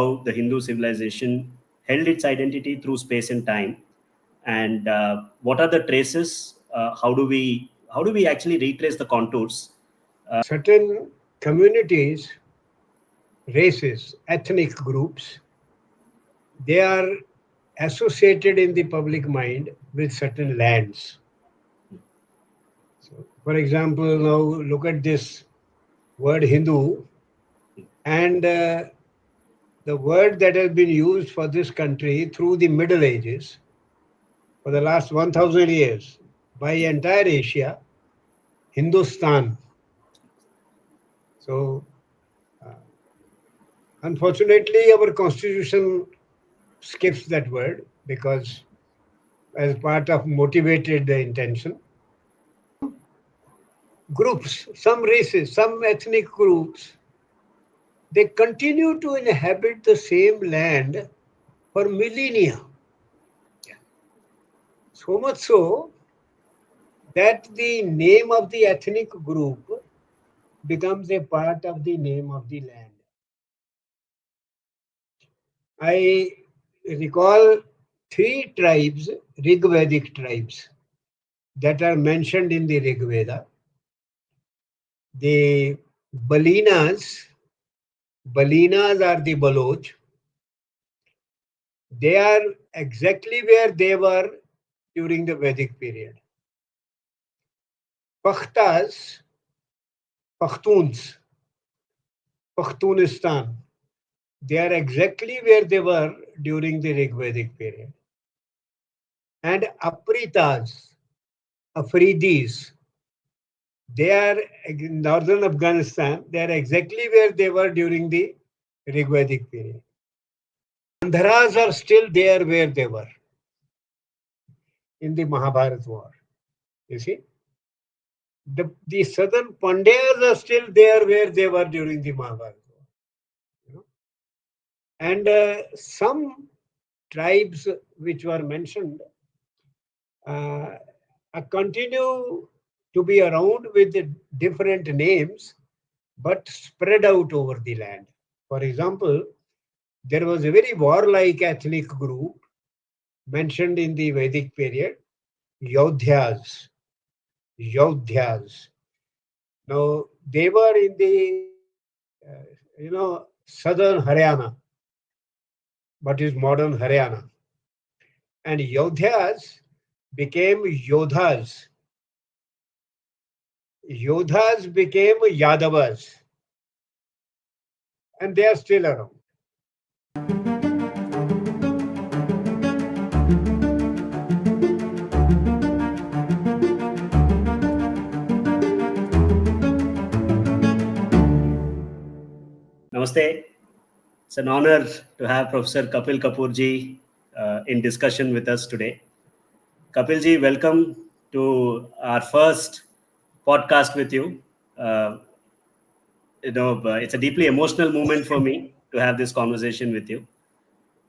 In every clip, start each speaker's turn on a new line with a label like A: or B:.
A: how the Hindu civilization held its identity through space and time, and what are the traces? How do we actually retrace the contours?
B: Certain communities, races, ethnic groups, they are associated in the public mind with certain lands. So, for example, now look at this word Hindu, and the word that has been used for this country through the Middle Ages for the last 1000 years by entire Asia, Hindustan. So, uh, unfortunately, our constitution skips that word because, as part of motivated intention, groups, some races, some ethnic groups, they continue to inhabit the same land for millennia. So much so that the name of the ethnic group becomes a part of the name of the land. I recall three tribes, Rgvedic tribes, that are mentioned in the Rgveda. The Balinas, Balinas are the Baloch. They are exactly where they were during the Vedic period. Pakhtas, Pakhtuns, Pakhtunistan, they are exactly where they were during the Rigvedic period. And Apritas, Afridis, they are in northern Afghanistan, they are exactly where they were during the Rigvedic period. Andharas are still there where they were in the Mahabharata war. You see? The southern Pandyas are still there where they were during the Mahabharata war. You know? And some tribes which were mentioned uh, continue to be around with different names but spread out over the land. For example, there was a very warlike ethnic group mentioned in the Vedic period, Yodhyas. Yodhyas. Now, they were in the, southern Haryana, what is modern Haryana. And Yodhyas became Yodhas. Yodhas became Yadavas. And they are still around.
A: Namaste. It's an honor to have Professor Kapil Kapoor ji in discussion with us today. Kapil ji, welcome to our first podcast with you. It's a deeply emotional moment for me to have this conversation with you.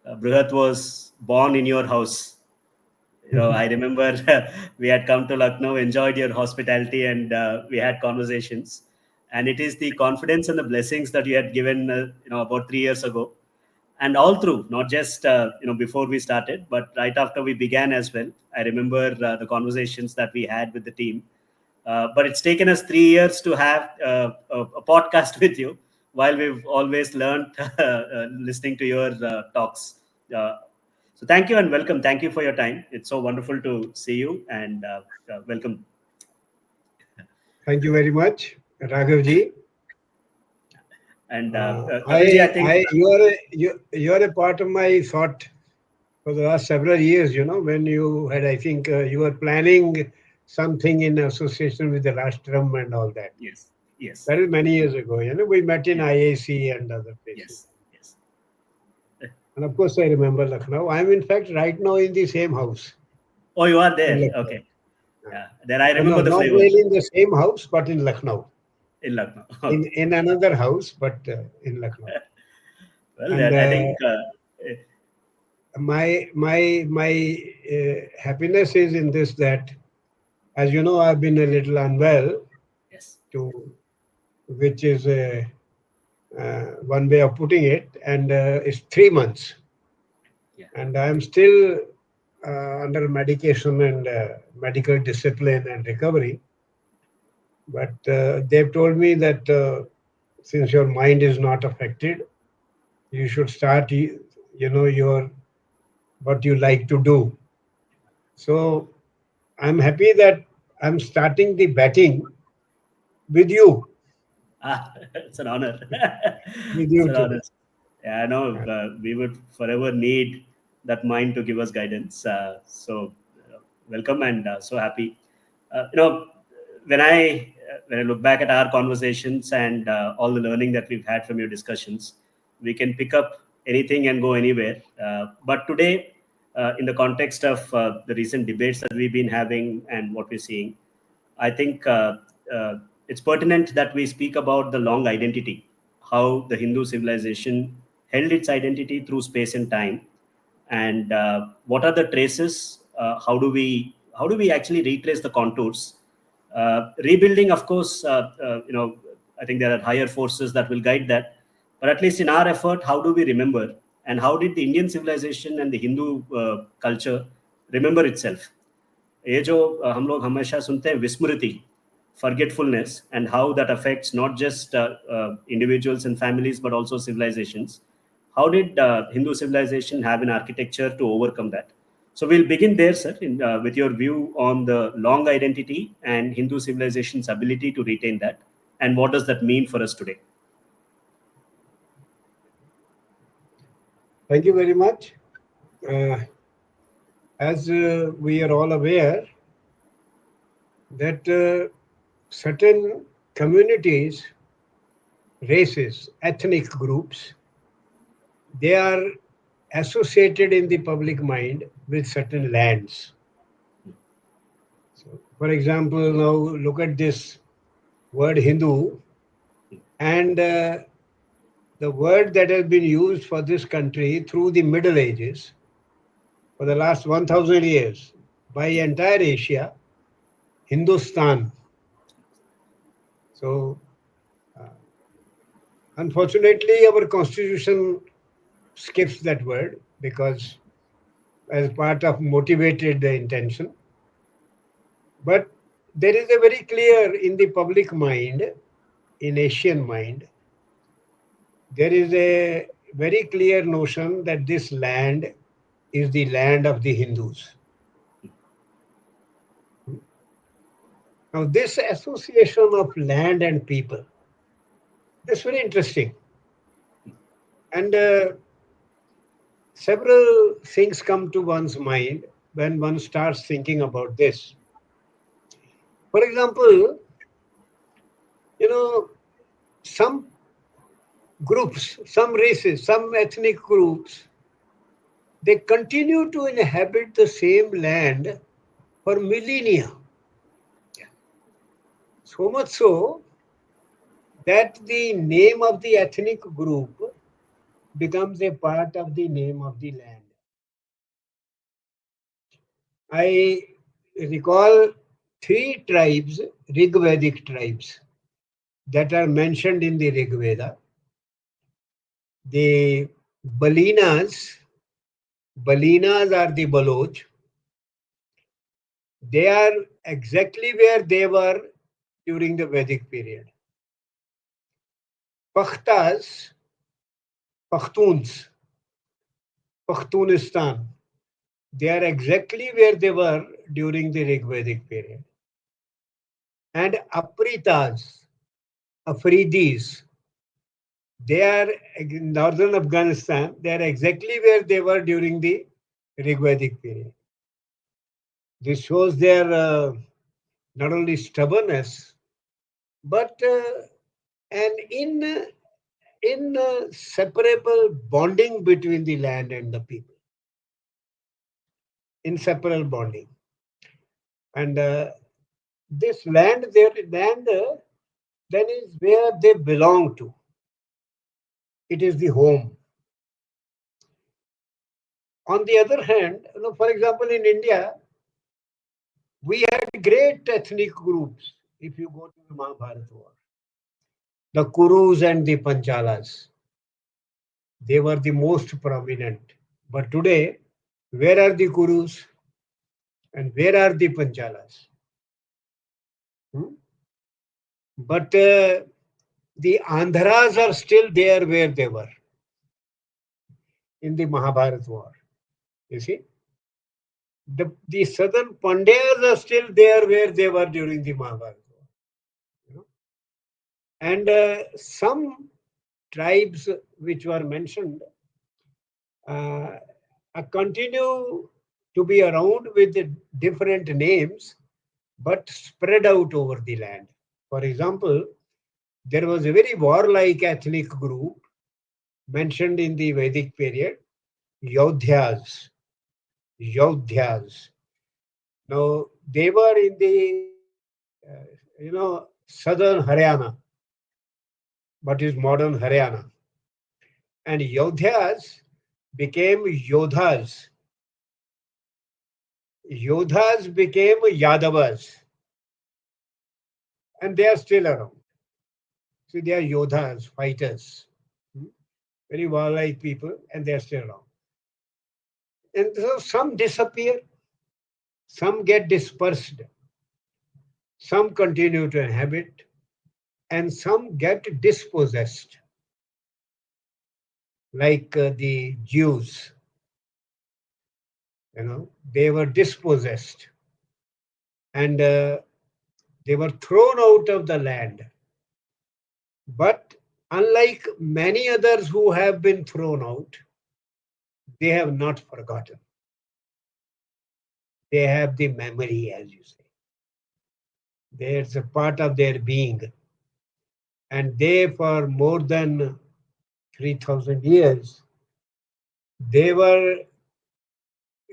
A: Brhat was born in your house. I remember we had come to Lucknow, enjoyed your hospitality, and we had conversations. And it is the confidence and the blessings that you had given, about 3 years ago, and all through, not just before we started, but right after we began as well. I remember the conversations that we had with the team. But it's taken us 3 years to have a podcast with you, while we've always learned listening to your talks. Uh, so thank you and welcome. Thank you for your time. It's so wonderful to see you, and welcome.
B: Thank you very much, Raghavji.
A: And Kapilji, I think
B: you are a part of my thought for the last several years. When you had, I think you were planning something in association with the Rashtraman and all that.
A: yes,
B: That is many years ago. We met in IAC and other places.
A: yes.
B: And of course, I remember Lucknow. I'm in fact right now in the same house
A: Oh, you are
B: in
A: there.
B: Lucknow.
A: Okay. Yeah. Then I remember
B: No,
A: the
B: not
A: flavor
B: really in the same house, but in Lucknow.
A: in Lucknow.
B: In another house, but in Lucknow.
A: Well,
B: And
A: I think
B: my happiness is in this, that, as you know, I've been a little unwell,
A: yes.
B: to which is one way of putting it, and it's 3 months.
A: Yeah.
B: And I'm still under medication and medical discipline and recovery. But they've told me that since your mind is not affected, you should start, your what you like to do. So I'm happy that I'm starting the batting with you,
A: Ah, it's an honor.
B: with
A: It's
B: you
A: an honor.
B: today.
A: Yeah, I know we would forever need that mind to give us guidance. Welcome and so happy. When I look back at our conversations and all the learning that we've had from your discussions, we can pick up anything and go anywhere. But today, in the context of the recent debates that we've been having and what we're seeing, I think uh, it's pertinent that we speak about the long identity, how the Hindu civilization held its identity through space and time, and what are the traces? How do we actually retrace the contours? Rebuilding, of course, I think there are higher forces that will guide that. But at least in our effort, how do we remember? And how did the Indian civilization and the Hindu culture remember itself? ये जो हम लोग हमेशा सुनते हैं विस्मृति, forgetfulness, and how that affects not just individuals and families but also civilizations. How did Hindu civilization have an architecture to overcome that? So we'll begin there, sir, with your view on the long identity and Hindu civilization's ability to retain that, and what does that mean for us today?
B: Thank you very much. Uh, as we are all aware that certain communities, races, ethnic groups, they are associated in the public mind with certain lands. So, for example, now look at this word Hindu, and the word that has been used for this country through the Middle Ages for the last 1000 years by entire Asia, Hindustan. So, uh, unfortunately, our constitution skips that word because as part of motivated intention. But there is a very clear in the public mind, in Asian mind, there is a very clear notion that this land is the land of the Hindus. Now, this association of land and people, that's very interesting. And several things come to one's mind when one starts thinking about this. For example, you know, some groups, some races, some ethnic groups, they continue to inhabit the same land for millennia. So much so that the name of the ethnic group becomes a part of the name of the land. I recall three tribes, Rgvedic tribes, that are mentioned in the Rgveda. The Balinas, Balinas are the Baloch. They are exactly where they were during the Vedic period. Pakhtas, Pakhtuns, Pakhtunistan, they are exactly where they were during the Rigvedic period. And Apritas, Afridis, they are in northern Afghanistan, they are exactly where they were during the Rigvedic period. This shows their not only stubbornness, but an inseparable bonding between the land and the people. Inseparable bonding. And this land, their land, then is where they belong to. It is the home. On the other hand, for example, in India, we had great ethnic groups. If you go to the Mahabharata war, the Kurus and the Panchalas. They were the most prominent. But today, where are the Kurus and where are the Panchalas? Hmm? But the Andhras are still there where they were in the Mahabharata war. You see, the southern Pandyas are still there where they were during the Mahabharata war. You know? And some tribes which were mentioned uh, continue to be around with different names but spread out over the land. For example, there was a very warlike ethnic group mentioned in the Vedic period, Yodhyas. Yodhyas. Now, they were in the, southern Haryana, what is modern Haryana. And Yodhyas became Yodhas. Yodhas became Yadavas, and they are still around. So they are Yodhas, fighters, hmm, very warlike people, and they are still around. And so some disappear, some get dispersed, some continue to inhabit, and some get dispossessed, like the Jews. They were dispossessed, and they were thrown out of the land. But unlike many others who have been thrown out, they have not forgotten. They have the memory, as you say. There's a part of their being. And they, for more than 3,000 years, they were,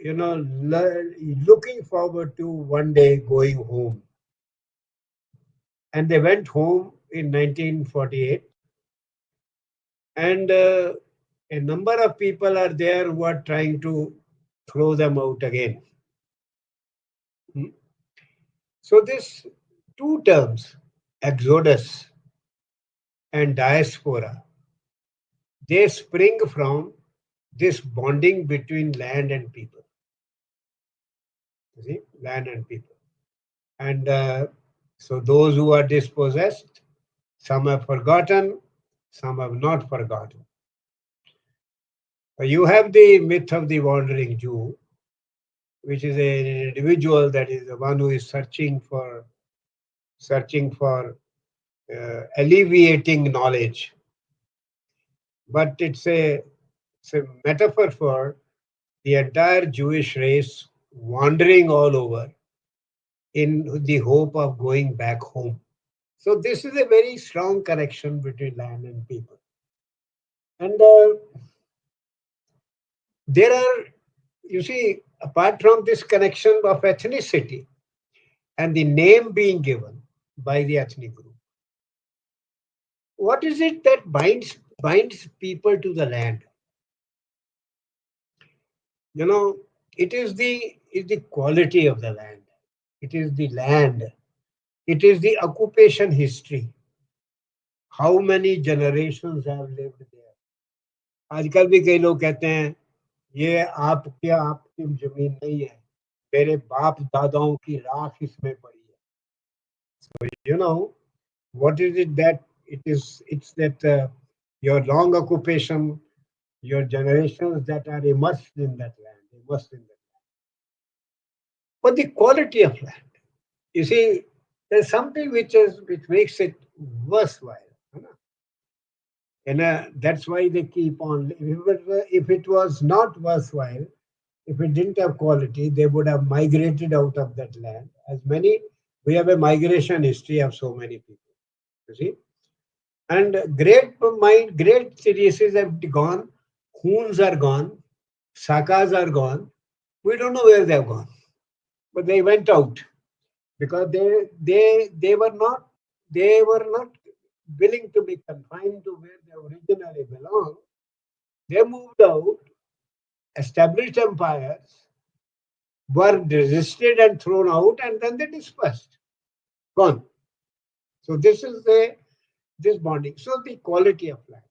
B: looking forward to one day going home. And they went home in 1948. And a number of people are there who are trying to throw them out again. Hmm. So, this two terms, exodus and diaspora, they spring from this bonding between land and people. You see, land and people. And so those who are dispossessed, some have forgotten, some have not forgotten. You have the myth of the wandering Jew, which is an individual that is the one who is searching for alleviating knowledge. But it's a metaphor for the entire Jewish race wandering all over in the hope of going back home. So this is a very strong connection between land and people. And there are, you see, apart from this connection of ethnicity and the name being given by the ethnic group, what is it that binds people to the land? You know, it is the quality of the land. It is the land. It is the occupation history. How many generations have lived there? आजकल भी कई लोग कहते हैं ये आपकी जमीन नहीं है, मेरे बाप दादाओं की राख इसमें पड़ी है. You know what is it that it is? It's that your long occupation, your generations that are immersed in that land, immersed in that. But the quality of land, you see, there's something which makes it worthwhile. You know? And that's why they keep on. If it was not worthwhile, if it didn't have quality, they would have migrated out of that land. We have a migration history of so many people. You see, and great races have gone. Huns are gone. Sakas are gone. We don't know where they've gone, but they went out because they were not willing to be confined to where they originally belonged. They moved out, established empires, were resisted and thrown out, and then they dispersed, gone. So this is This bonding. So the quality of land.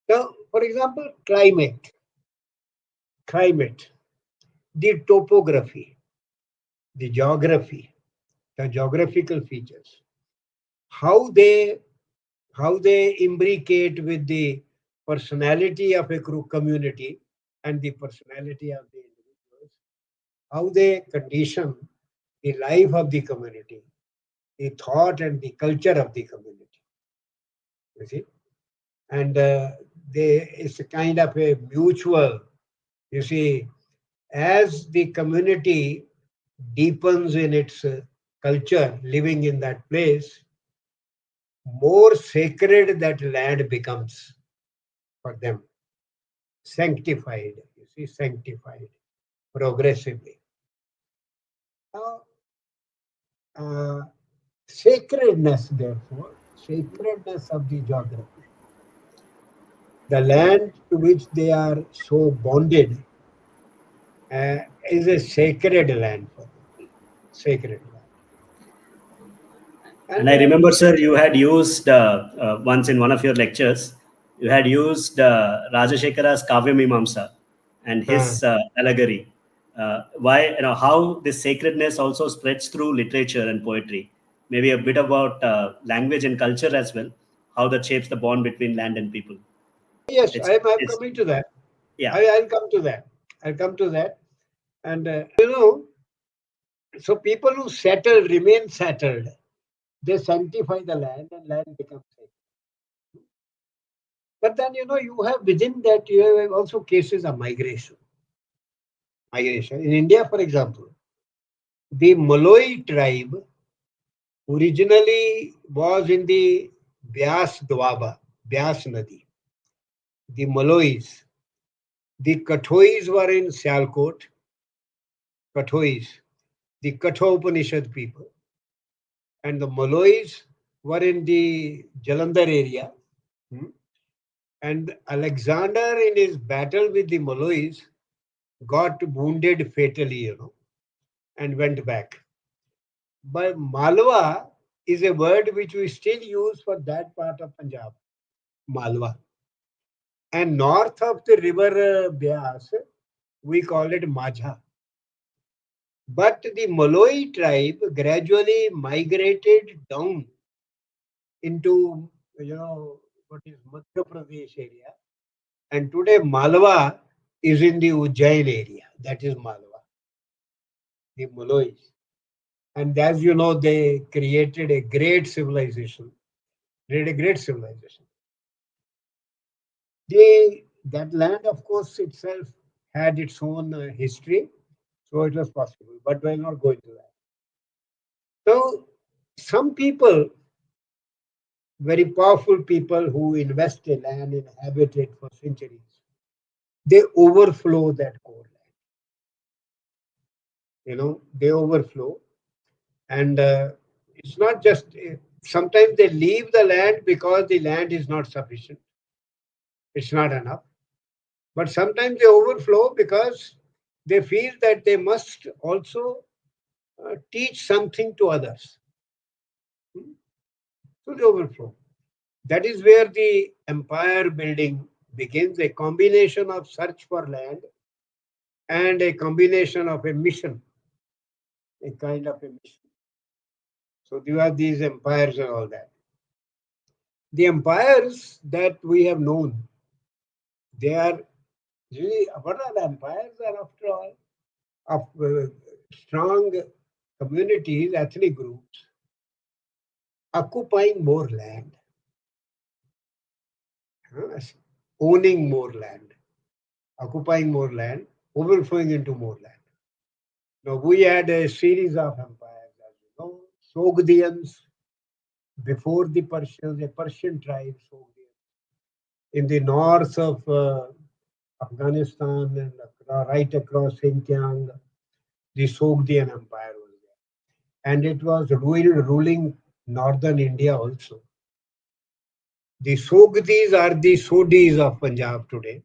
B: Now, for example, climate, the topography, the geography, the geographical features, how they how they imbricate with the personality of a community and the personality of the individuals, how they condition the life of the community, the thought and the culture of the community. You see, and it's a kind of a mutual. You see, as the community deepens in its culture, living in that place, more sacred that land becomes for them, sanctified. You see, sanctified progressively. Now, uh, sacredness, therefore, sacredness of the geography, the land to which they are so bonded, is a sacred land for them, sacred land.
A: And
B: And
A: I remember, sir, you had used once in one of your lectures, you had used Rajashekara's Kavya Mimamsa and
B: uh,
A: his allegory. Why, how this sacredness also spreads through literature and poetry. Maybe a bit about language and culture as well, how that shapes the bond between land and people.
B: yes, I'm
A: It's
B: coming to that.
A: yeah.
B: I'll come to that. I'll come to that. And so people who settle remain settled. They sanctify the land, and land becomes sacred. But then you have within that you have also cases of migration. Migration in India, for example, the Maloi tribe originally was in the Byas Nadi. The Malois, the Kathois were in Sialkot, Kathois, the Kathopanishad people, and the Malois were in the Jalandhar area. Hmm. And Alexander, in his battle with the Malois, got wounded fatally, and went back. But Malwa is a word which we still use for that part of Punjab, Malwa. And north of the river Byas, we call it Majha. But the Maloi tribe gradually migrated down into, what is Madhya Pradesh area. And today Malwa is in the Ujjain area. That is Malwa, the Malois. And as you know, they created a great civilization. Created a great civilization. That land, of course, itself had its own history, so it was possible. But we're not going to that. So, some people, very powerful people who invest in land, inhabit it for centuries, they overflow that core land. They overflow, and it's not just. Sometimes they leave the land because the land is not sufficient. It's not enough. But sometimes they overflow because they feel that they must also teach something to others. Hmm. So they overflow. That is where the empire building begins, a combination of search for land and a combination of a mission, a kind of a mission. So you have these empires and all that. The empires that we have known, they are really, what are the empires are after all? Of strong communities, ethnic groups, occupying more land, yes, owning more land, occupying more land, overflowing into more land. Now, we had a series of empires, as you know, Sogdians before the Persians, a Persian tribe, Sogdians, in the north of Afghanistan and right across Xinjiang, the Sogdian Empire was there. And it was ruling northern India also. The Sogdis are the Sodhis of Punjab today.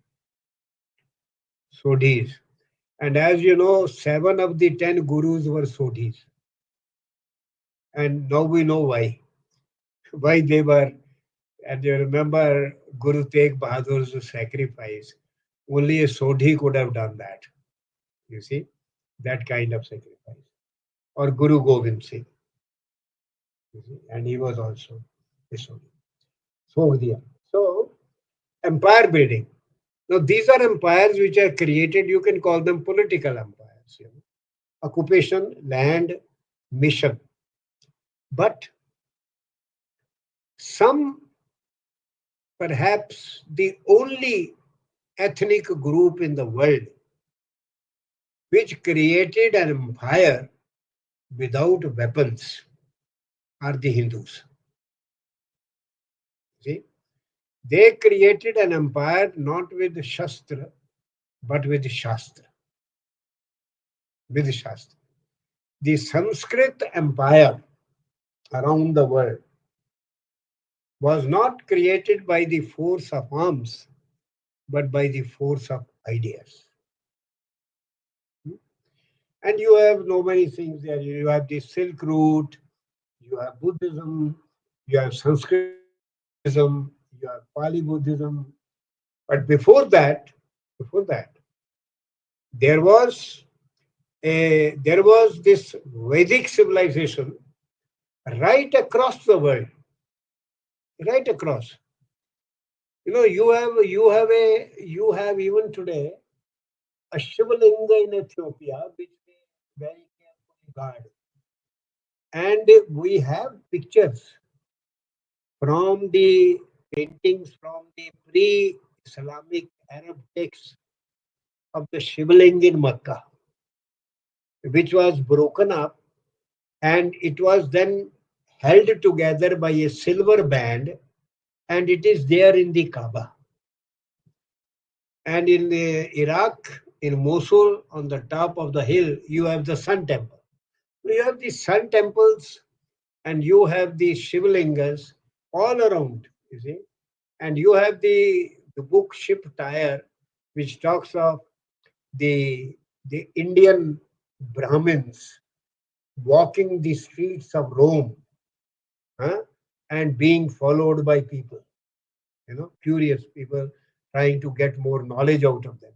B: Sodhis. And as you know, 7 of the 10 gurus were Sodhis. And now we know why. Why they were And you remember Guru Tegh Bahadur's sacrifice. Only a Sodhi could have done that. You see, that kind of sacrifice. Or Guru Gobind Singh. You see, and he was also a Sodhi. Sodhi. So, empire building. Now, these are empires which are created, you can call them political empires. Occupation, land, mission. But some, perhaps the only ethnic group in the world which created an empire without weapons are the Hindus. See, they created an empire not with Shastra but with Shastra. With Shastra. The Sanskrit empire around the world was not created by the force of arms but by the force of ideas. And you have no many things there. You have the Silk Route, you have Buddhism, you have Sanskritism, you have Pali Buddhism. But before that, there was there was this Vedic civilization right across the world, right across. You have even today a Shivalinga in Ethiopia, which they very carefully guard. And we have pictures from the paintings from the pre-Islamic Arab texts of the Shivalinga in Makkah, which was broken up and it was then held together by a silver band, and it is there in the Kaaba. And in Iraq, in Mosul, on the top of the hill, you have the Sun Temple. You have the Sun Temples and you have the Shivlingas all around, you see. And you have the book Ship Tire, which talks of the Indian Brahmins walking the streets of Rome, huh, and being followed by people, curious people trying to get more knowledge out of them.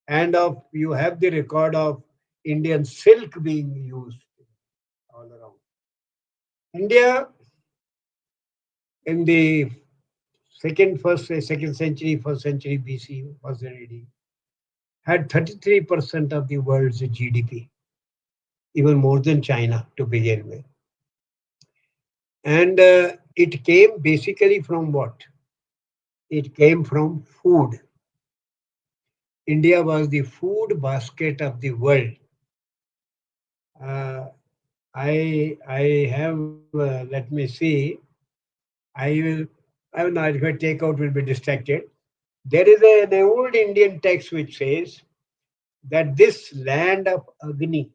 B: And of you have the record of Indian silk being used all around. India in the second century, first century BC, first AD, had 33% of the world's GDP, even more than China to begin with. And it came basically from what? It came from food. India was the food basket of the world. Uh, I have, let me see, I will not, if I take out, will be distracted. There is an old Indian text which says that this land of Agni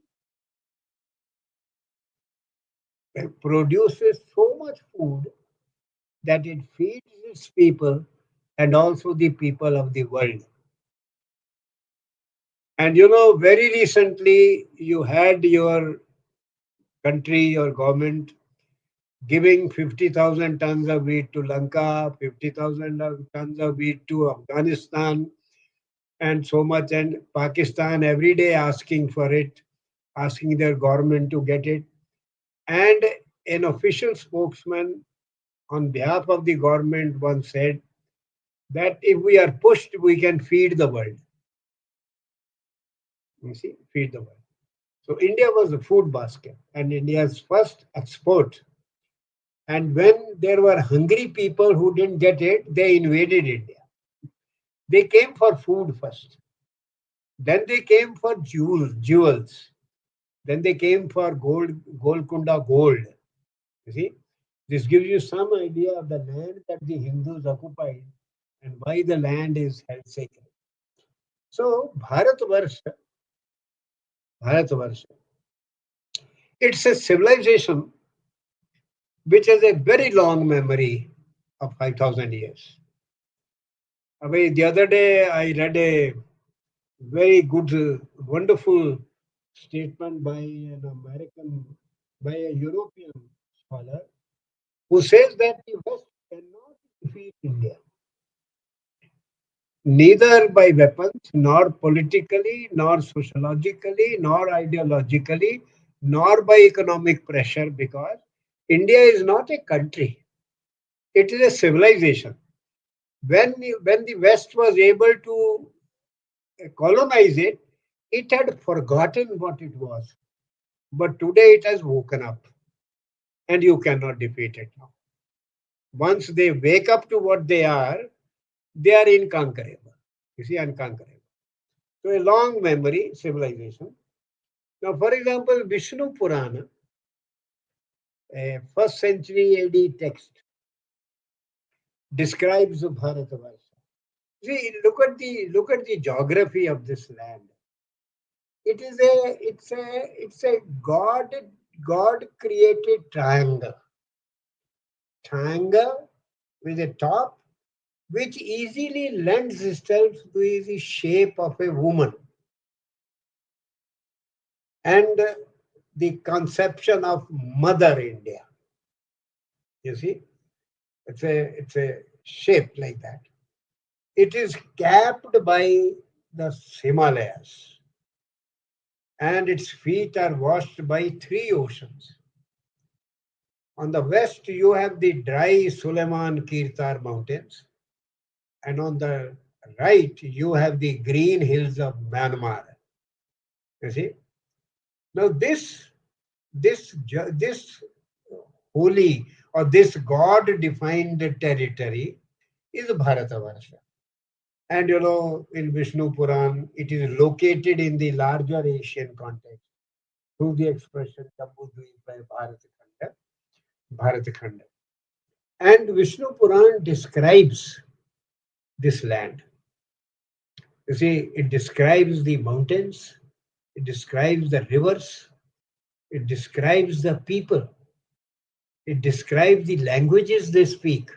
B: produces so much food that it feeds its people and also the people of the world. And very recently you had your country, your government giving 50,000 tons of wheat to Lanka, 50,000 tons of wheat to Afghanistan, and so much, and Pakistan every day asking for it, asking their government to get it. And an official spokesman on behalf of the government once said that if we are pushed, we can feed the world. You see, feed the world. So India was a food basket and India's first export. And when there were hungry people who didn't get it, they invaded India. They came for food first. Then they came for jewels. Then they came for gold, Golconda gold. You see, this gives you some idea of the land that the Hindus occupied and why the land is held sacred. So Bharatavarsha, it's a civilization which has a very long memory of 5,000 years. The other day I read a very good, wonderful statement by an by a European scholar who says that the West cannot defeat India, neither by weapons, nor politically, nor sociologically, nor ideologically, nor by economic pressure, because India is not a country, it is a civilization. When the West was able to colonize it, it had forgotten what it was. But today it has woken up, and you cannot defeat it now. Once they wake up to what they are inconquerable. You see, unconquerable. So a long memory civilization. Now, for example, Vishnu Purana, a first century AD text, describes Bharatavarsha. See, look at the geography of this land. It's a God created triangle with a top which easily lends itself to the shape of a woman and the conception of Mother India. You see, it's a shape like that. It is capped by the Himalayas, and its feet are washed by three oceans. On the west, you have the dry Suleiman Kirtar mountains, and on the right, you have the green hills of Myanmar. You see, now this holy or this God-defined territory is Bharatavarsha. And in Vishnu Puran, it is located in the larger Asian context through the expression Jambudvipa Bharatakanda. And Vishnu Puran describes this land. You see, it describes the mountains, it describes the rivers, it describes the people, it describes the languages they speak,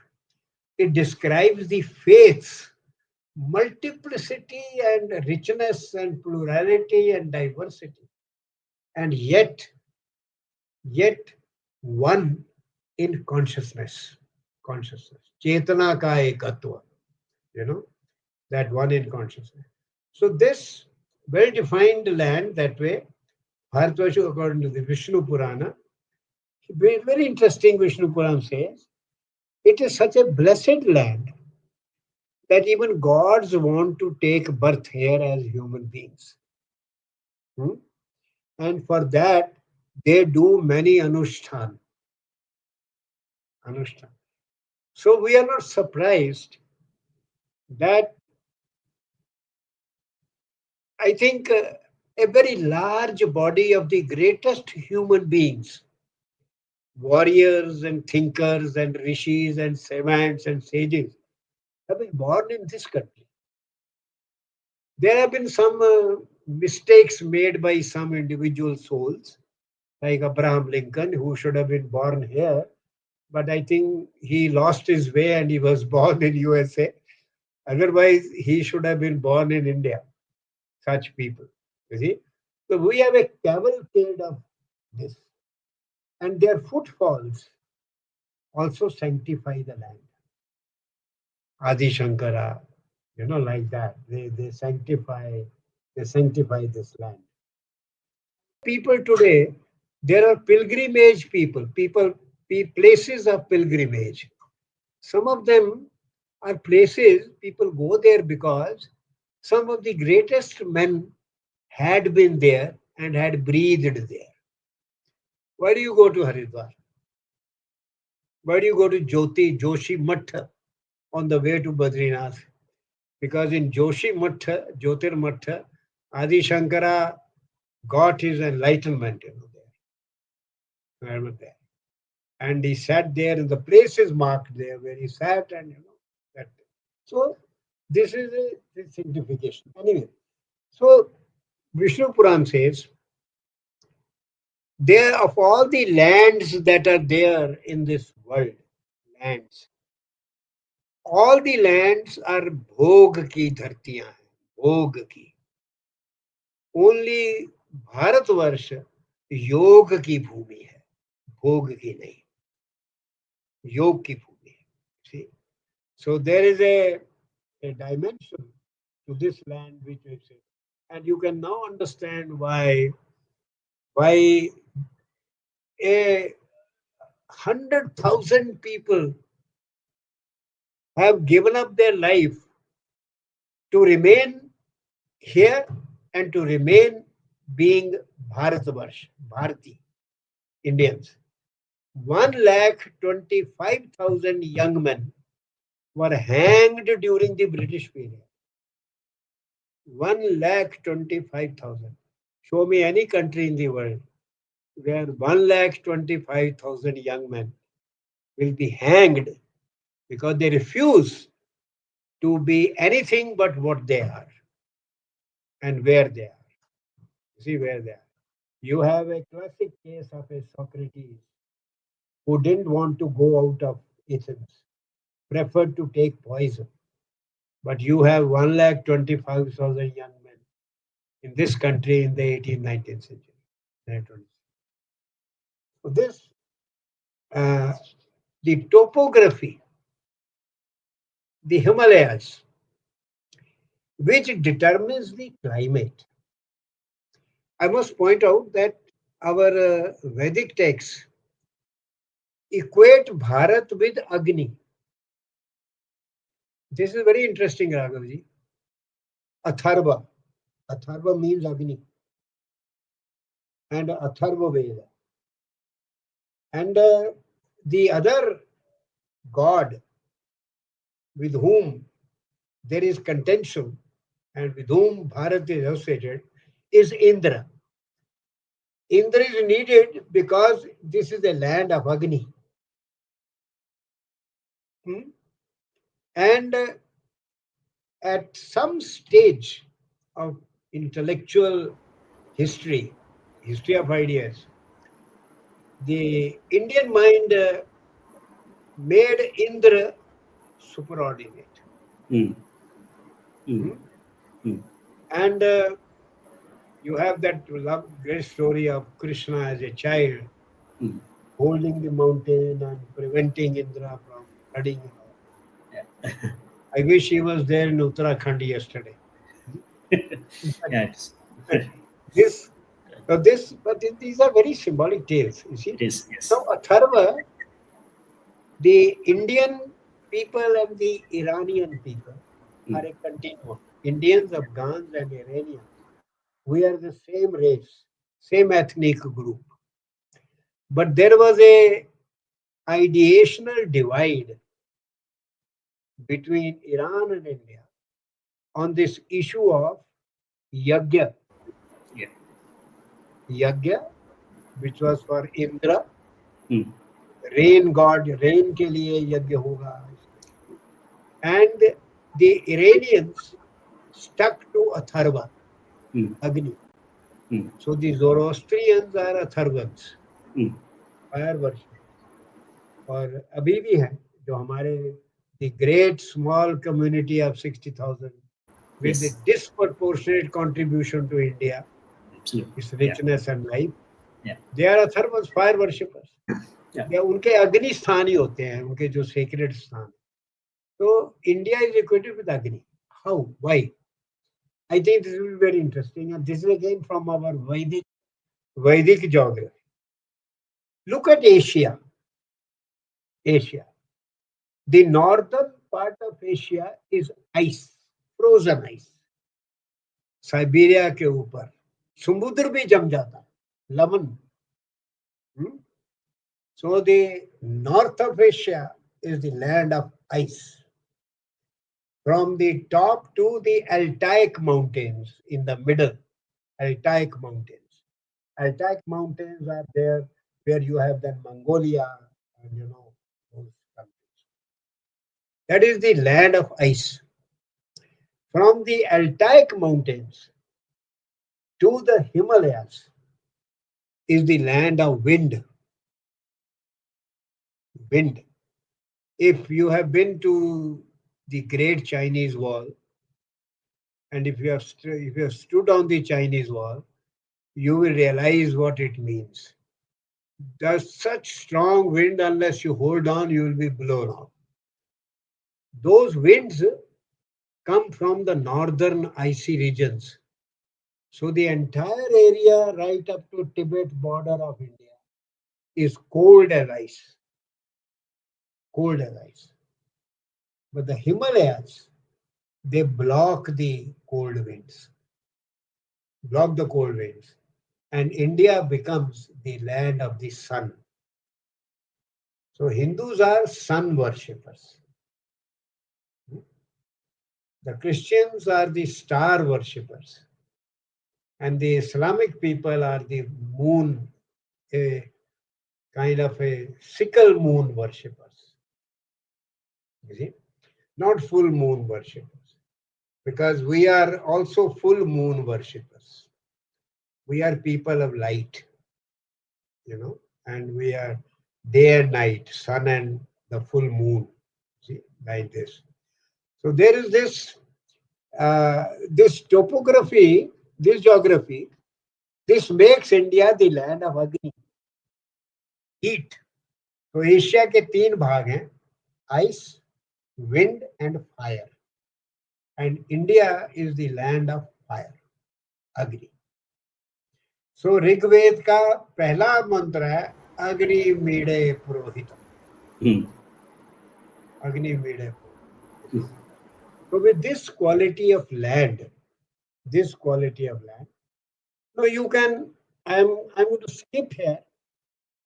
B: it describes the faiths, multiplicity and richness and plurality and diversity. And yet one in consciousness. Chetana ka ekatva, you know, that one in consciousness. So this well-defined land that way, Bharatavarsha according to the Vishnu Purana, very interesting Vishnu Purana says, it is such a blessed land that even gods want to take birth here as human beings. Hmm? And for that, they do many anushtan. So we are not surprised that I think a very large body of the greatest human beings, warriors and thinkers and rishis and savants and sages, have been born in this country. There have been some mistakes made by some individual souls, like Abraham Lincoln, who should have been born here, but I think he lost his way and he was born in USA. Otherwise, he should have been born in India. Such people, you see. So we have a cavalcade of this, and their footfalls also sanctify the land. Adi Shankara, like that. They sanctify this land. People today, there are pilgrimage places of pilgrimage. Some of them are places people go there because some of the greatest men had been there and had breathed there. Why do you go to Haridwar? Why do you go to Joshi Matta on the way to Badrinath? Because in Joshi Matta, Jyotir Matta, Adi Shankara got his enlightenment, there. And he sat there, and the place is marked there where he sat, and that. So this is a signification. Anyway, so Vishnu Puran says, there of all the lands that are there in this world, lands, all the lands are भोग की धरतियां हैं, भोग की. Only Bharatvarsh योग की भूमि है, भोग की नहीं, योग की भूमि है. See? So there is a dimension to this land which makes it. And you can now understand why a 100,000 people have given up their life to remain here and to remain being Bharatavarsha, Bharati, Indians. 1,25,000 young men were hanged during the British period. 1,25,000. Show me any country in the world where 1,25,000 young men will be hanged because they refuse to be anything but what they are and where they are. See where they are. You have a classic case of a Socrates who didn't want to go out of Athens, preferred to take poison. But you have 1,25,000 young men in this country in the 18th, 19th century. So this, uh, the topography, the Himalayas, which determines the climate. I must point out that our Vedic texts equate Bharat with Agni. This is very interesting, Raghavji. Atharva. Atharva means Agni and Atharva Veda. And the other god with whom there is contention and with whom Bharat is associated is Indra. Indra is needed because this is the land of Agni. Hmm? And at some stage of intellectual history, history of ideas, the Indian mind made Indra superordinate.
A: Mm. Mm.
B: Hmm?
A: Mm.
B: And you have that great story of Krishna as a child
A: Mm.
B: holding the mountain and preventing Indra from flooding and all.
A: Yeah.
B: I wish he was there in Uttarakhand yesterday.
A: Yeah, it's,
B: this, these are very symbolic tales, you see.
A: it is, yes.
B: Now, Atharva, the Indian people and the Iranian people
A: Mm.
B: are a continuum. Indians, Afghans, and Iranians. We are the same race, same ethnic group. But there was a ideational divide between Iran and India on this issue of yagya.
A: Yeah.
B: Yagya, which was for Indra,
A: Mm.
B: rain god, rain के लिए यज्ञ होगा. And the Iranians stuck to Atharva,
A: Mm.
B: Agni.
A: Mm.
B: So the Zoroastrians are Atharvans,
A: Mm.
B: fire worshippers. और अभी भी हैं जो हमारे the great small community of 60,000 with the
A: Yes,
B: disproportionate contribution to India,
A: absolutely.
B: its
A: Yeah.
B: richness and life.
A: Yeah.
B: They are Atharvas, fire worshippers.
A: Yeah.
B: या उनके अग्नि स्थान ही होते हैं उनके जो सेक्रेड स्थान. So India is equated with Agni. How? Why? I think this will be very interesting, and this is again from our Vedic geography. Look at Asia. Asia. The northern part of Asia is ice, frozen ice. Siberia के ऊपर समुद्र भी जम जाता है, लवण. So the north of Asia is the land of ice. From the top to the Altaic mountains in the middle, Altaic mountains. Altaic mountains are there where you have then Mongolia and those countries. That is the land of ice. From the Altaic mountains to the Himalayas is the land of wind. Wind. If you have been to the Great Chinese Wall, and if you have stood on the Chinese Wall, you will realize what it means. There's such strong wind, unless you hold on, you will be blown off. Those winds come from the northern icy regions. So the entire area right up to Tibet border of India is cold as ice, cold as ice. But the Himalayas, they block the cold winds, and India becomes the land of the sun. So Hindus are sun worshippers. The Christians are the star worshippers, and the Islamic people are the moon, a kind of a sickle moon worshippers. You see, not full moon worshippers, because we are also full moon worshippers. We are people of light, and we are day and night, sun and the full moon, see, like this. So there is this topography, this geography, this makes India the land of Agni, heat. तो Asia के तीन भाग हैं, ice, wind and fire, and India is the land of fire, अग्नि. सो ऋग्वेद का पहला मंत्र है अग्नि मीडे पुरोहितम,
A: Hmm.
B: अग्नि मीडे पुरोहितम. So with this quality of land, this quality of land, no, you can. I'm going to skip here,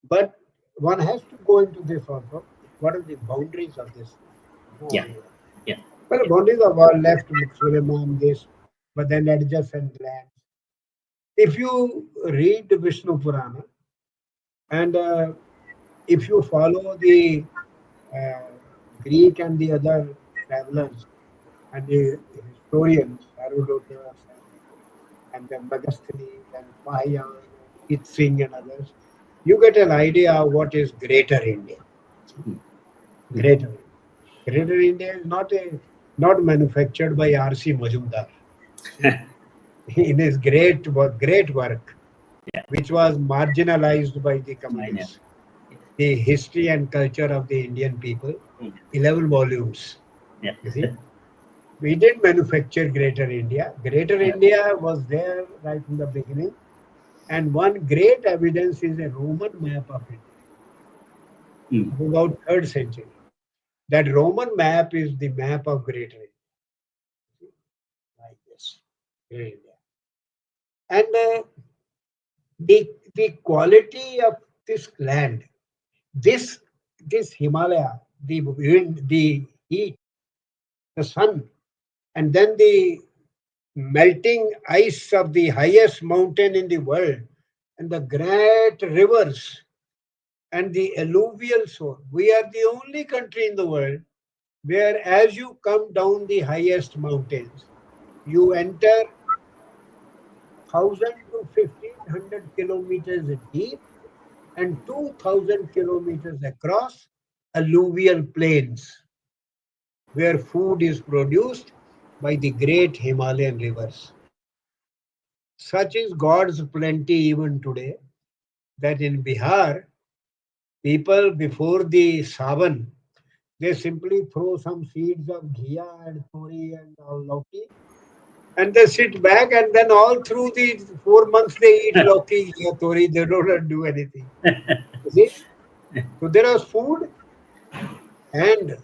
B: but one has to go into this also. What are the boundaries of this land?
A: Yeah.
B: Over here.
A: Yeah.
B: Well, the boundaries of all left with Suleiman, this, but then adjacent lands. If you read the Vishnu Purana and if you follow the uh, Greek and the other travelers and the historians, Herodotus and then Megasthenes and Payan and Keith Singh and others, you get an idea of what is Greater India. Greater India. Greater India is not manufactured by R.C. Majumdar. See, in his great work,
A: Yeah.
B: which was marginalized by the
A: I know.
B: communists, the history and culture of the Indian people,
A: Hmm.
B: 11 volumes.
A: Yeah.
B: You see, we did manufacture Greater India. Greater
A: Yeah.
B: India was there right from the beginning. And one great evidence is a Roman map of India
A: Hmm.
B: of about 3rd century. That Roman map is the map of Greater India, like this, Great India. And the quality of this land, this this Himalaya, the wind, the heat, the sun, and then the melting ice of the highest mountain in the world, and the great rivers and the alluvial zone. We are the only country in the world where, as you come down the highest mountains, you enter 1,000 to 1,500 kilometers deep and 2,000 kilometers across alluvial plains where food is produced by the great Himalayan rivers. Such is God's plenty even today that in Bihar, people before the Savan, they simply throw some seeds of ghia and tori and lauki, and they sit back, and then all through the 4 months they eat lauki, ghia, tori. They don't do anything. You see? So there was food, and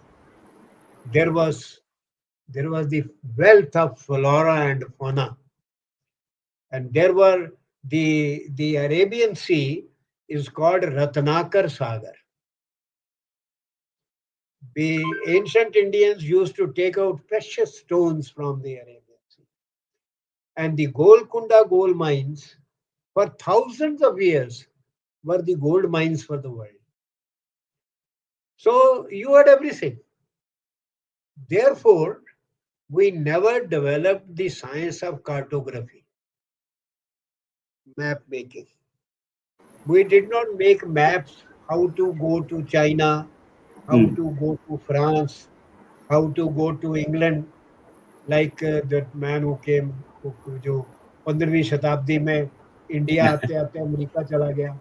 B: there was there was the wealth of flora and fauna, and there were the Arabian Sea is called Ratnakar Sagar. The ancient Indians used to take out precious stones from the Arabian Sea. And the Golconda gold mines, for thousands of years, were the gold mines for the world. So you had everything. Therefore, we never developed the science of cartography, map making. We did not make maps how to go to China, how
A: Hmm.
B: to go to France, how to go to England, like that man who came, जो 15वीं शताब्दी में India आते आते America चला गया.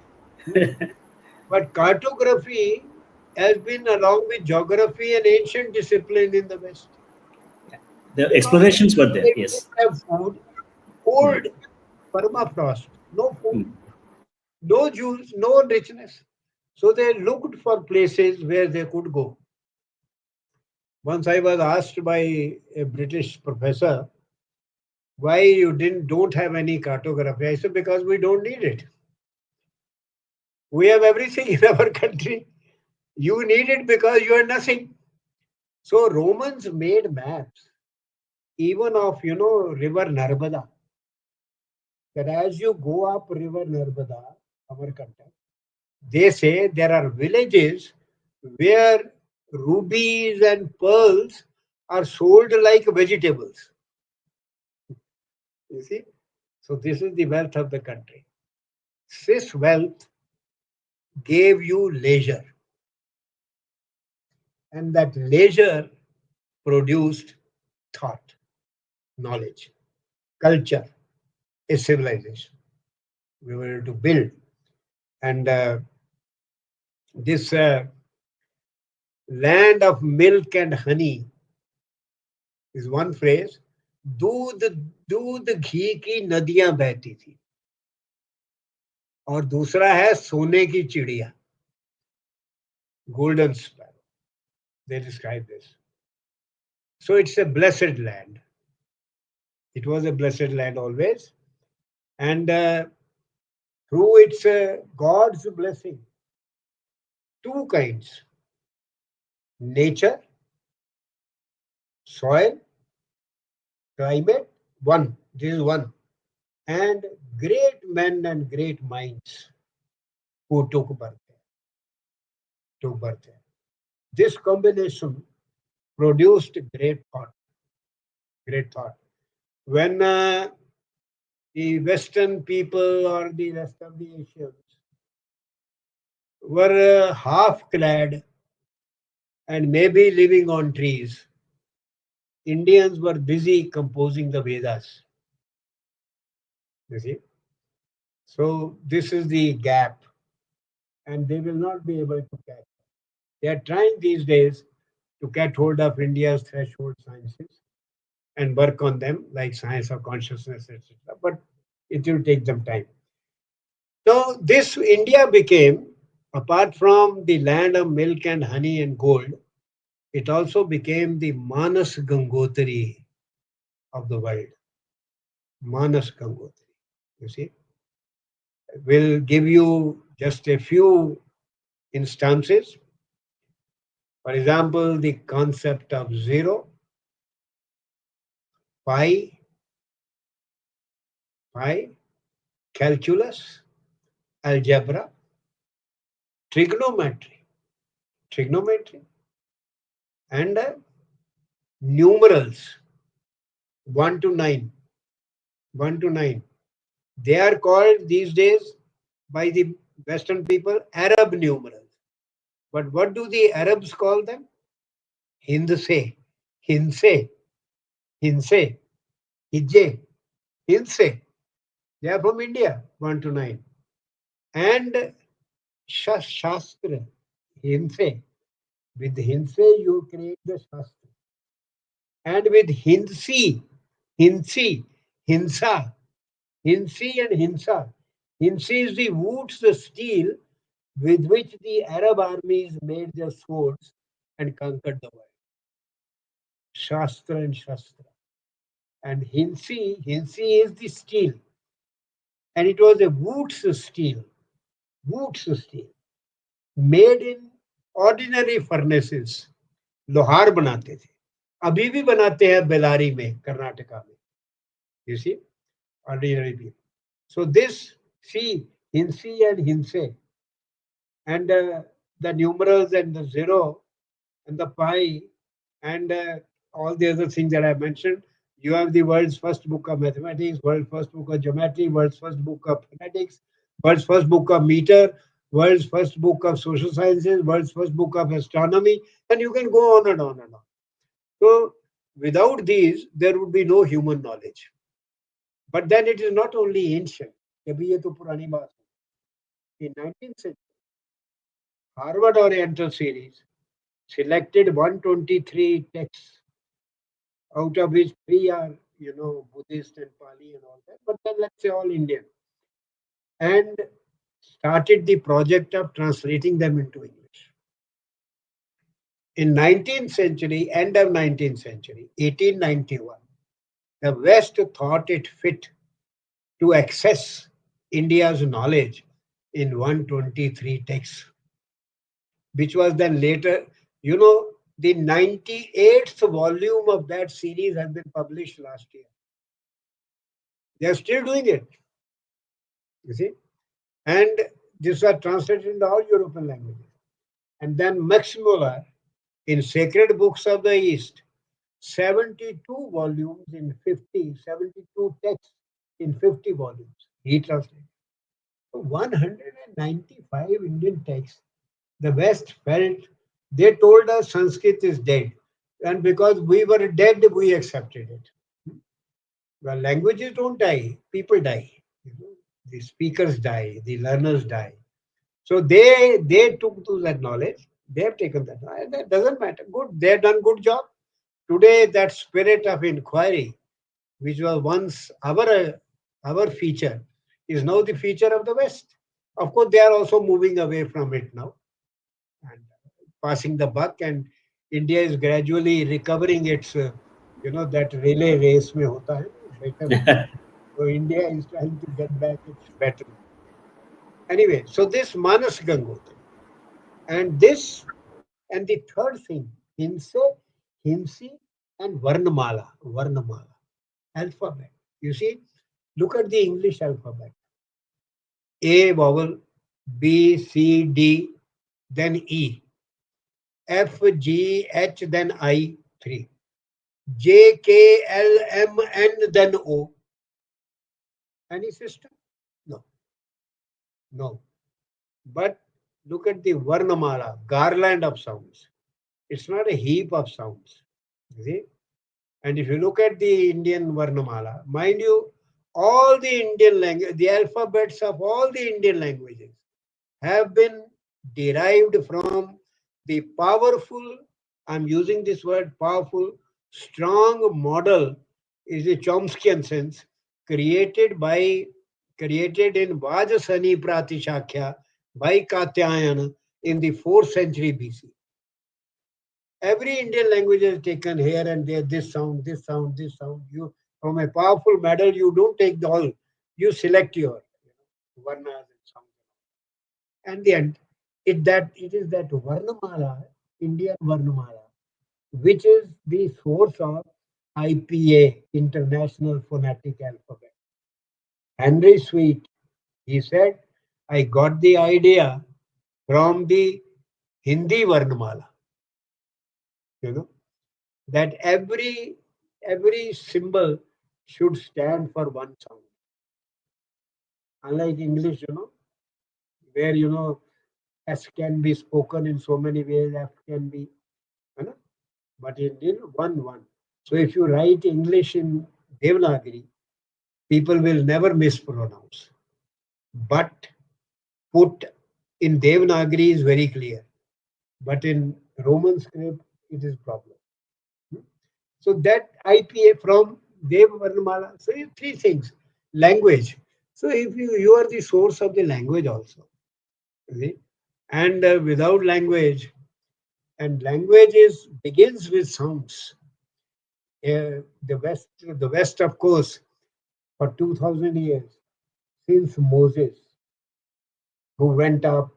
B: But cartography has been along with geography an ancient discipline in the West.
A: The
B: Because
A: explorations were there.
B: they
A: Yes.
B: didn't have food,
A: Mm.
B: cold permafrost, no food,
A: Mm.
B: no juice, no richness. So they looked for places where they could go. Once I was asked by a British professor why you didn't don't have any cartography. I said because we don't need it. We have everything in our country. You need it because you are nothing. So Romans made maps, even of river Narmada. That as you go up river Narmada, Amarkantak, they say there are villages where rubies and pearls are sold like vegetables. You see? So this is the wealth of the country. This wealth gave you leisure, and that leisure produced thought, knowledge, culture, a civilization. We were able to build. And this land of milk and honey is one phrase. दूध दूध घी की नदियां बहती थी और दूसरा है सोने की चिड़िया golden sparrow. They describe this. So it's a blessed land. It was a blessed land always. And through its God's blessing, two kinds: nature, soil, climate, one. This is one. And great men and great minds who took birth there. This combination produced great thought, great thought. When the Western people or the rest of the Asians were half clad and maybe living on trees, Indians were busy composing the Vedas. You see? So this is the gap, and they will not be able to catch. They are trying these days to get hold of India's threshold sciences and work on them, like science of consciousness, etc. But it will take them time. So this India became, apart from the land of milk and honey and gold, it also became the Manas Gangotri of the world. Manas Gangotri. You see, we'll give you just a few instances. For example, the concept of zero, pi, calculus, algebra, trigonometry, trigonometry, and numerals 1 to 9, 1 to 9. They are called these days by the Western people Arab numerals. But what do the Arabs call them? Hindse, Hinse, Hinse, Hijje, Hinse. They are from India, 1 to 9. And Shastra, Hinse. With Hinse, you create the Shastra. And with Hinsi, Hinsi, Hinsa, Hinsi and Hinsa. Hinsi is the woods, the steel with which the Arab armies made their swords and conquered the world. Shastra and Shastra. And Hinsi is the steel. And it was a woods steel, made in ordinary furnaces. लोहार बनाते थे अभी भी बनाते हैं बेलारी में कर्नाटका में you see ordinary people. So this see Hinsi and Hinse and the numerals and the zero and the pi and all the other things that I mentioned. You have the world's first book of mathematics, world's first book of geometry, world's first book of phonetics, world's first book of meter, world's first book of social sciences, world's first book of astronomy, and you can go on and on and on. So without these, there would be no human knowledge. But then it is not only ancient. अभी ये तो पुरानी बात है. In 19th century, Harvard Oriental series selected 123 texts, out of which three are, Buddhist and Pali and all that, but then let's say all Indian, and started the project of translating them into English. In 19th century, end of 19th century, 1891, the West thought it fit to access India's knowledge in 123 texts, which was then later, the 98th volume of that series has been published last year. They are still doing it, you see. And these are translated into all European languages. And then Max Muller, in Sacred Books of the East, 72 volumes in 50, 72 texts in 50 volumes. He translated. So 195 Indian texts. The West felt, they told us Sanskrit is dead. And because we were dead, we accepted it. Well, languages don't die, people die. The speakers die, the learners die. So they took to that knowledge. They have taken that. And that doesn't matter. Good. They have done good job. Today, that spirit of inquiry, which was once our feature, is now the feature of the West. Of course, they are also moving away from it now and passing the buck. And India is gradually recovering its, that relay race में होता है better. So India is trying to get back its battle. Anyway, so this Manas Gangotri and this and the third thing, Hinse, Hinsi, and Varnamala, alphabet. You see, look at the English alphabet. A vowel, B, C, D, then E, F, G, H, then I, 3, J, K, L, M, N, then O. Any system? No, no. But look at the Varnamala, garland of sounds. It's not a heap of sounds. You see? And if you look at the Indian Varnamala, mind you, all the Indian language, the alphabets of all the Indian languages have been derived from the powerful, I'm using this word powerful, strong model is a Chomskyan sense, created in Vajasani Pratishakya by Katyayana in the 4th century BC. Every Indian language is taken here and there, this sound, this sound, this sound. You from a powerful medal, you don't take the all. You select your varnas and sounds. And the end, it is that Varnamala, Indian Varnamala, which is the source of IPA, International Phonetic Alphabet. Henry Sweet, he said, I got the idea from the Hindi Varnamala. You know, that every symbol should stand for one sound. Unlike English, where S can be spoken in so many ways, F can be, you know, but in one. So if you write English in Devanagari, people will never mispronounce. But put in Devanagari is very clear. But in Roman script, it is problem. So that IPA from Dev Varnamala. So three things. Language. So if you are the source of the language also. Okay? And without language, and language is begins with sounds. The West, of course, for 2,000 years, since Moses, who went up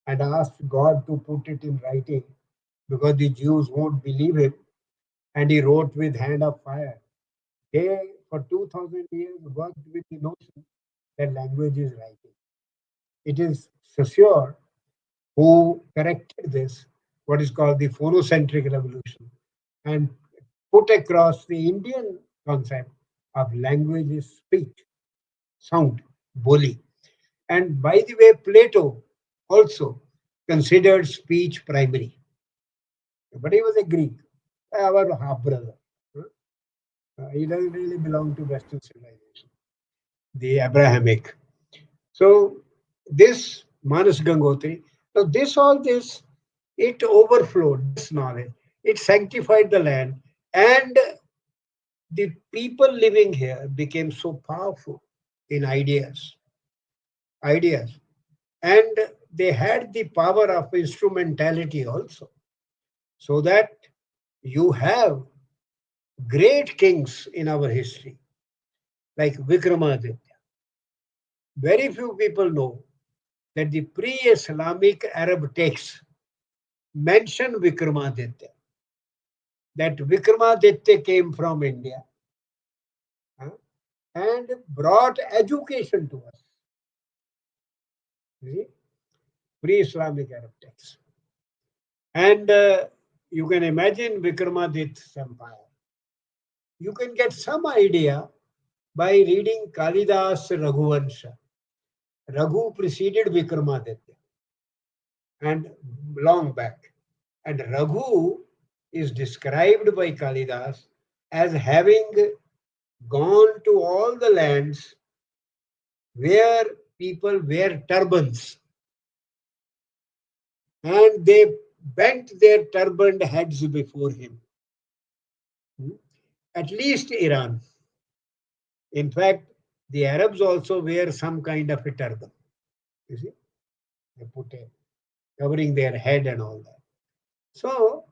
B: and asked God to put it in writing because the Jews won't believe him, and he wrote with hand of fire. They, for 2,000 years, worked with the notion that language is writing. It is Saussure who corrected this, what is called the phonocentric revolution, and put across the Indian concept of language is speech, sound, boli. And by the way, Plato also considered speech primary, but he was a Greek, our half brother. He doesn't really belong to Western civilization, the Abrahamic. So this Manas Gangotri. So this, it overflowed, this knowledge. It sanctified the land, and the people living here became so powerful in ideas, and they had the power of instrumentality also. So that you have great kings in our history, like Vikramaditya. Very few people know that the pre-Islamic Arab texts mention Vikramaditya. That Vikramaditya came from India, huh, and brought education to us. You see, pre-Islamic Arab texts. And you can imagine Vikramaditya's empire. You can get some idea by reading Kalidas Raghuvansha. Raghu preceded Vikramaditya and long back. And Raghu is described by Kalidas as having gone to all the lands where people wear turbans, and they bent their turbaned heads before him. Hmm? At least Iran. In fact, the Arabs also wear some kind of a turban. You see, they put a covering their head and all that. So,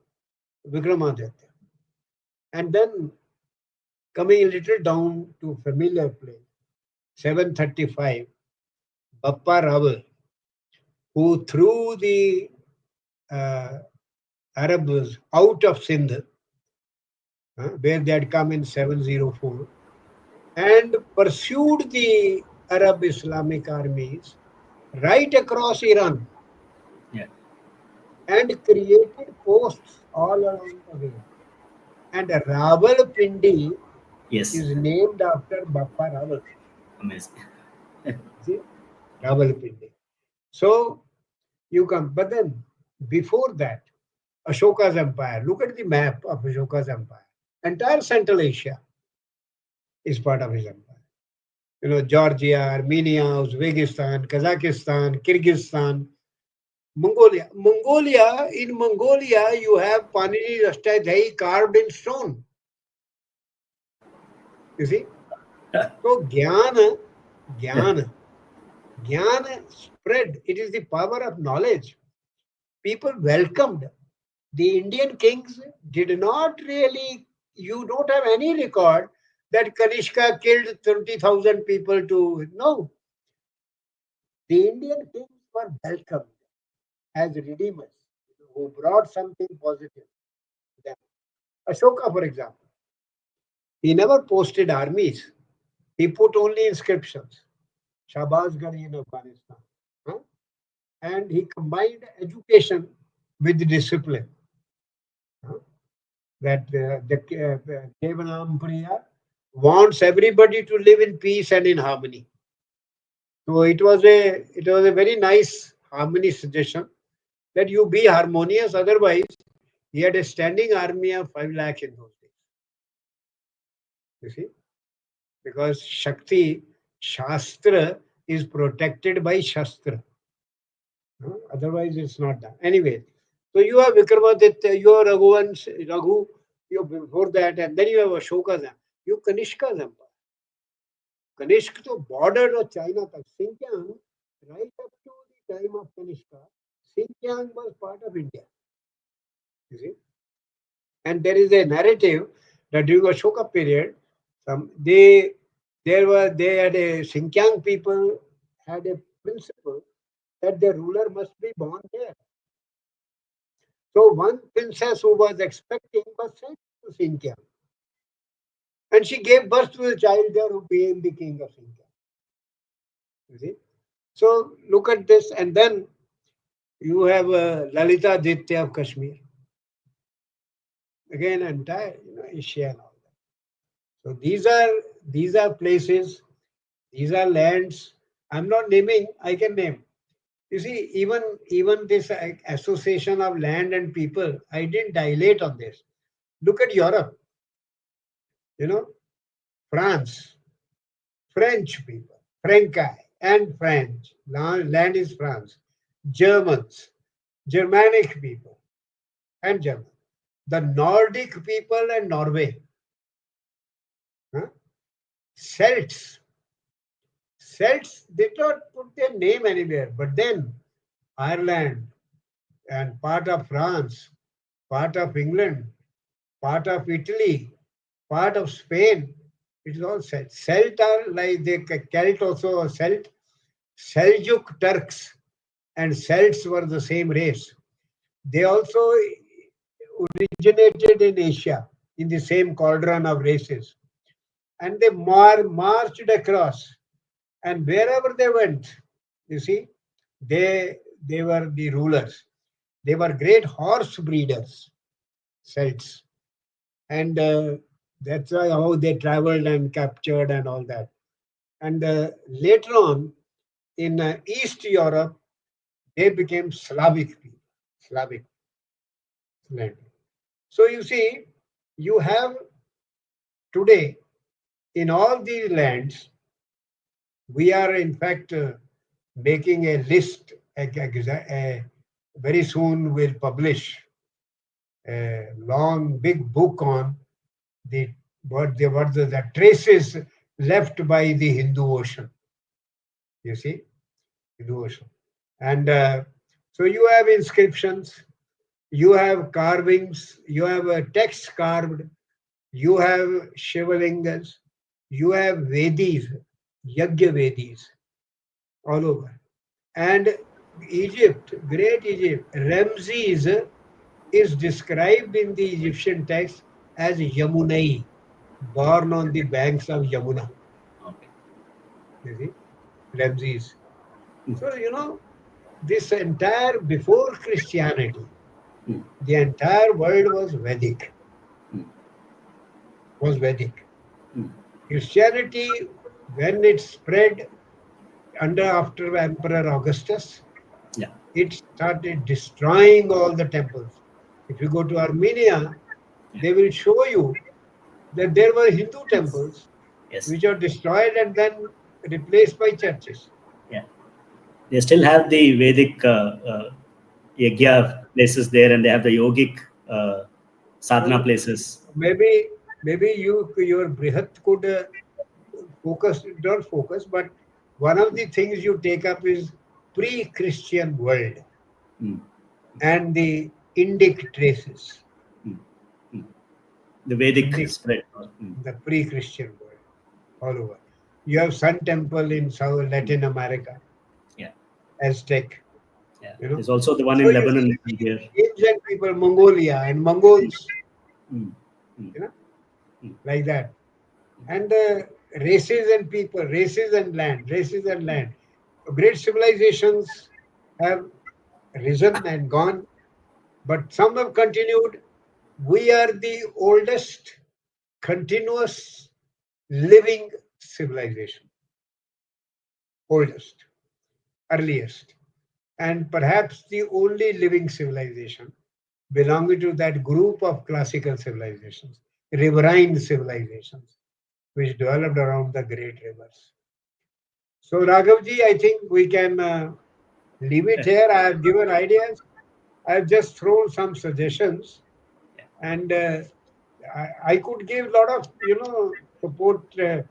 B: Vikramaditya. And then coming a little down to familiar place, 735, Bappa Rawal, who threw the uh, Arabs out of Sindh, where they had come in 704, and pursued the Arab Islamic armies right across Iran
A: Yeah.
B: and created posts all along the way. And Rawalpindi
A: Yes.
B: is named after Bappa Rawal.
A: Amazing.
B: See, Rawalpindi. So you come, but then before that, Ashoka's empire. Look at the map of Ashoka's empire. Entire Central Asia is part of his empire. You know, Georgia, Armenia, Uzbekistan, Kazakhstan, Kyrgyzstan, Mongolia. In Mongolia, you have Panini Rashtadhyayi carved in stone. You see? So Jnana, Jnana spread. It is the power of knowledge. People welcomed. The Indian kings did not really, you don't have any record that Kanishka killed 20,000 people to, no. The Indian kings were welcomed as redeemers who brought something positive to them. Ashoka, for example, he never posted armies. He put only inscriptions. Shahbazganj in Afghanistan. Huh? And he combined education with discipline. Huh? That the Devanam Priya wants everybody to live in peace and in harmony. So it was a very nice harmony suggestion that you be harmonious. Otherwise, he had a standing army of 5 lakh in those days. You see, because Shakti Shastra is protected by Shastra. No? Otherwise, it's not done. Anyway, so you have Vikramaditya, you have Raghu, you have before that, and then you have Ashoka's empire. You have Kanishka's empire. Kanishka to bordered of China tak. Xinjiang, right up to the time of Kanishka, Xinjiang was part of India. You see, and there is a narrative that during Ashoka period, some they had a Xinjiang people had a principle that the ruler must be born there. So one princess who was expecting was sent to Xinjiang, and she gave birth to a child there who became the king of Xinjiang. You see, so look at this, and then you have Lalita Aditya of Kashmir, again entire Asia and all that. So these are places, these are lands. I'm not naming. I can name. You see, even this association of land and people, I didn't dilate on this. Look at Europe. You know, France, French people, Francaille and French. Land is France. Germans. Germanic people and German, the Nordic people and Norway, huh? Celts. Celts did not put their name anywhere, but then Ireland and part of France, part of England, part of Italy, part of Spain, it is all Celt. Celt are like the Celt also, Celt, Seljuk Turks and Celts were the same race. They also originated in Asia in the same cauldron of races. And they marched across. And wherever they went, you see, they were the rulers. They were great horse breeders, Celts. And that's why how they traveled and captured and all that. And later on, in East Europe, they became Slavic people, Slavic land. So you see, you have today in all these lands, we are in fact making a list. Very soon we'll publish a long, big book on the the traces left by the Hindu Ocean. You see, Hindu Ocean, and so you have inscriptions, you have carvings, you have a text carved, you have Shivalingas, you have Vedis, Yajna Vedis all over. And Egypt, great Egypt, Ramses is described in the Egyptian text as Yamunai, born on the banks of Yamuna.
A: Okay.
B: You see, Ramses.
A: Mm,
B: So, this entire, before Christianity,
A: mm,
B: the entire world was Vedic,
A: mm,
B: was Vedic.
A: mm.
B: Christianity, when it spread after Emperor Augustus,
A: Yeah.
B: it started destroying all the temples. If you go to Armenia,
A: Yeah.
B: they will show you that there were Hindu
A: Yes.
B: temples
A: Yes.
B: which are destroyed and then replaced by churches.
A: Yeah. They still have the Vedic
B: Yeah.
A: yagya places there, and they have the yogic sadhana
B: Well,
A: places.
B: maybe your Brihat could focus, don't focus, but one of the things you take up is pre-Christian world
A: Mm,
B: and the Indic traces.
A: mm, mm. The Vedic
B: Indic,
A: spread. Mm,
B: the pre-Christian world all over. You have Sun Temple in South
A: mm.
B: Latin America,
A: Yeah.
B: Aztec,
A: Yeah.
B: you know.
A: There's also the one
B: So
A: in
B: you see
A: Lebanon here.
B: the ancient people, Mongolia and
A: Mm,
B: Mongols,
A: mm, mm,
B: you know,
A: mm.
B: like that. And races and people, races and land, races and land. Great civilizations have risen and gone, but some have continued. We are the oldest continuous living civilization, oldest, earliest, and perhaps the only living civilization belonging to that group of classical civilizations, riverine civilizations, which developed around the great rivers. So, Raghavji, I think we can leave it here. I have given ideas. I have just thrown some suggestions,
A: Yeah.
B: and I could give a lot of support uh,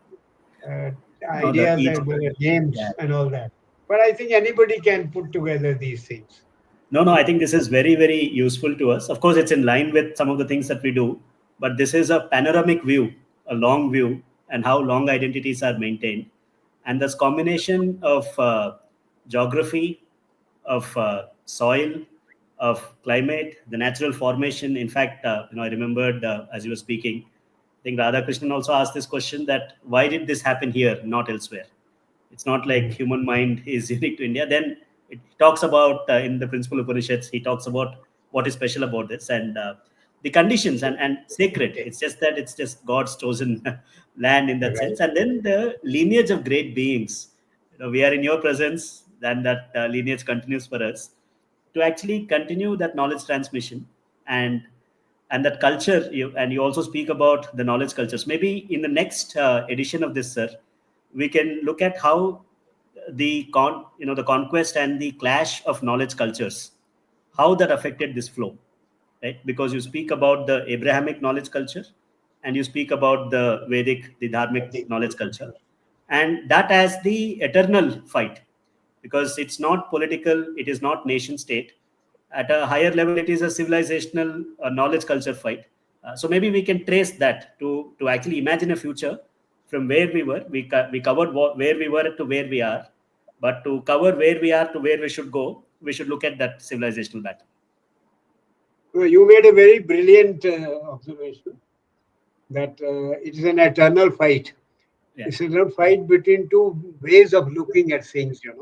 A: No, the
B: ideas
A: each.
B: and
A: Yeah.
B: names and all that. But I think anybody can put together these things.
A: No, no, I think this is very, very useful to us. Of course, it's in line with some of the things that we do, but this is a panoramic view, a long view, and how long identities are maintained. And this combination of geography, of soil, of climate, the natural formation. In fact, I remembered as you were speaking, I think Radhakrishnan also asked this question that why did this happen here, not elsewhere? It's not like
B: Mm.
A: human mind is unique to India. Then it talks about in the principal Upanishads, he talks about what is special about this and the conditions and sacred.
B: Okay.
A: It's just that it's just God's chosen land in that
B: Right.
A: sense. And then the lineage of great beings. We are in your presence, then that lineage continues for us to actually continue that knowledge transmission and that culture and you also speak about the knowledge cultures. Maybe in the next edition of this, sir, we can look at how the conquest and the clash of knowledge cultures, how that affected this flow, right? Because you speak about the Abrahamic knowledge culture, and you speak about the Vedic, the Dharmic knowledge culture, and that as the eternal fight, because it's not political, it is not nation state. At a higher level, it is a civilizational knowledge culture fight. So maybe we can trace that to actually imagine a future from where we were. We covered where we were to where we are, but to cover where we are to where we should go, we should look at that civilizational battle.
B: You made a very brilliant observation that it is an eternal fight.
A: Yeah,
B: It's a fight between two ways of looking at things,
A: yeah,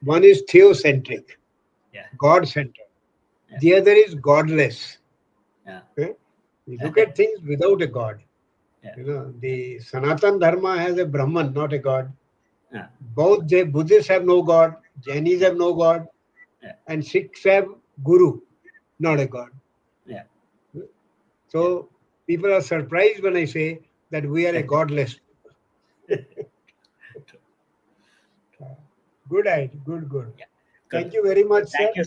B: One is theocentric,
A: yeah,
B: God centered.
A: yeah,
B: The other is godless.
A: yeah,
B: Okay? We look at things without a God.
A: yeah,
B: The Sanatan Dharma has a Brahman, not a God.
A: yeah,
B: Both the Buddhists have no God, Jainis
A: yeah,
B: have no God,
A: yeah,
B: and Sikhs have Guru, not a God.
A: yeah, yeah.
B: So people are surprised when I say that we are a godless. Good idea, good.
A: Yeah,
B: Thank
A: good.
B: you very much,
A: Thank
B: sir.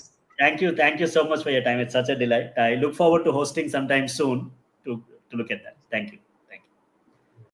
A: you. Thank you so much for your time. It's such a delight. I look forward to hosting sometime soon to look at that. Thank you.